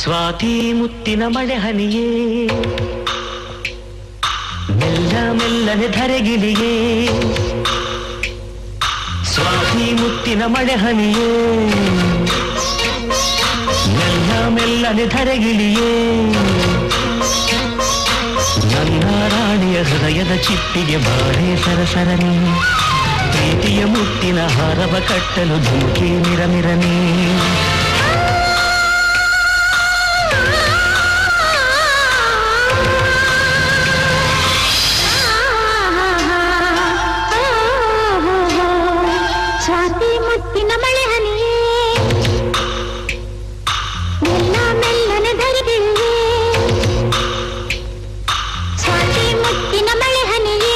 ಸ್ವಾತಿ ಮುತ್ತಿನ ಮಳೆ ಹನಿಯೇ ಮೆಲ್ಲ ಮೆಲ್ಲನೆ ಧರೆಗಿಳಿಯೇ ಸ್ವಾತಿ ಮುತ್ತಿನ ಮಳೆ ಹನಿಯೇ ಮೆಲ್ಲ ಮೆಲ್ಲನೆ ಧರೆಗಿಳಿಯೇ ನನ್ನ ರಾಣಿಯ ಹೃದಯದ ಚಿಪ್ಪಿಗೆ ಬಾಳೆ ಸರಸರನೆ ಪ್ರೀತಿಯ ಮುತ್ತಿನ ಹಾರವ ಕಟ್ಟಲು ಧುಮುಕಿ ಮಿರಮಿರನೆ ಸ್ವಾತಿ ಮುತ್ತಿನ ಮಳೆ ಹನಿಯೇ ಮೆಲ್ಲ ಮೆಲ್ಲನೆ ಧರೆಗಿಳಿಯೇ ಸ್ವಾತಿ ಮುತ್ತಿನ ಮಳೆ ಹನಿಯೇ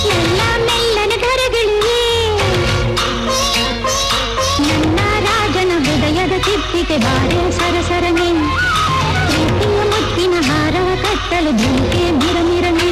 ಮೆಲ್ಲ ಮೆಲ್ಲನೆ ಧರೆಗಿಳಿಯೇ ನನ್ನ ರಾಜನ ಹೃದಯದ ಚಿಪ್ಪಿಗೆ ಬಾರೆ ಸರಸರನೆ ಪ್ರೀತಿಯ ಮುತ್ತಿನ ಹಾರವ ಕಟ್ಟಲು ಧುಮುಕೆ ಮಿರಮಿರನೆ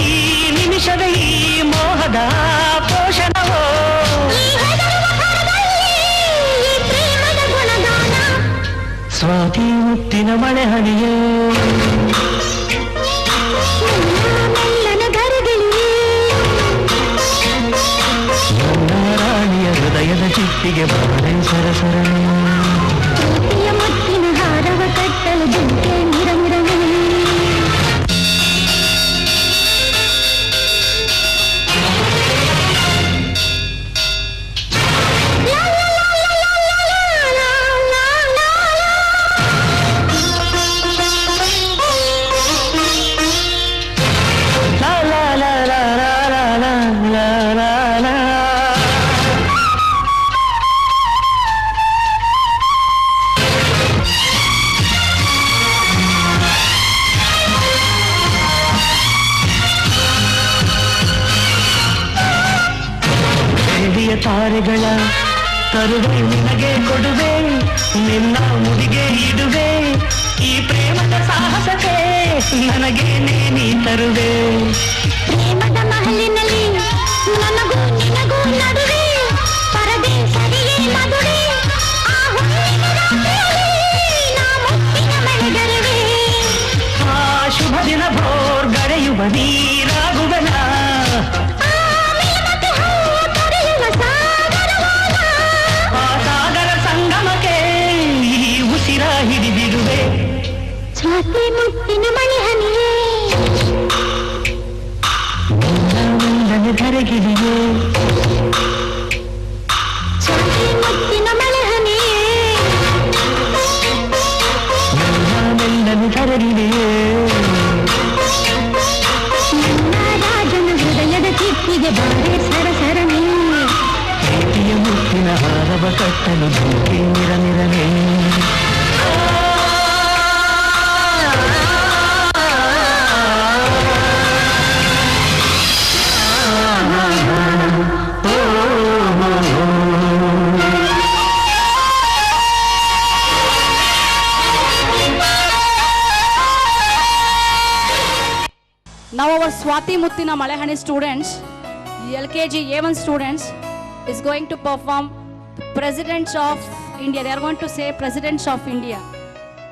ಈ ನಿಮಿಷದ ಈ ಮೋಹದ ಪೋಷಣವೋ ಸ್ವಾತಿ ಮುತ್ತಿನ ಮಳೆ ಹನಿಯೇ ನನ್ನ ರಾಣಿಯ ಹೃದಯದ ಚಿಪ್ಪಿಗೆ ಬಾಳೆ ಸರಸರನೆ ಮುತ್ತಿನ ಹಾರವ ಕಟ್ಟಲು ಧುಮುಕೆ ಮಿರಮಿರನೆ ತಾರೆಗಳ ತರುವೆ ನಿನಗೆ ಕೊಡುವೆ ನಿನ್ನ ಮುಡಿಗೆ ಇಡುವೆ ಈ ಪ್ರೇಮದ ಸಾಹಸಕ್ಕೆ ನನಗೆ ನೀ ತರುವೆ ಪ್ರೇಮದ ಮಹಲಿನಲ್ಲಿ ನನಗೂ ನಿನಗೂ ನಡುವೆ ಪರದೆ ಸರಿಯೇ ಮದುವೆ ಆ ಹುಣ್ಣಿನ ರಾತ್ರಿಯಲ್ಲಿ ನಾ ಮುತ್ತಿನ ಮಳೆಗರುವೆ ಆ ಶುಭ ದಿನ ಭೋರ್ ಗಳೆಯುವ ನೀರಾಗುವನ ಹಿಡಿದಿರುವೆ ಸ್ವಾತಿ ಮುತ್ತಿನ ಮಳೆ ಹನಿಯೇ ಮೆಲ್ಲನೆ ಧರೆಗಿಳಿಯೇ ಸ್ವಾತಿ ಮುತ್ತಿನ ಮಳೆ ಹನಿಯೇ ಮೆಲ್ಲ ಮೆಲ್ಲನೆ ಧರೆಗಿಳಿಯೇ ನನ್ನ ರಾಜನ ಹೃದಯದ ಚಿಪ್ಪಿಗೆ ಬಾರೆ ಸರಸರನೆ ಪ್ರೀತಿಯ ಮುತ್ತಿನ ಹಾರವ ಕಟ್ಟಲು ಧುಮುಕಿ ಮಿರಮಿರನೆ Now our Swati Muttina Malehani students, LKG A1 students is going to perform Presidents of India. They are going to say Presidents of India.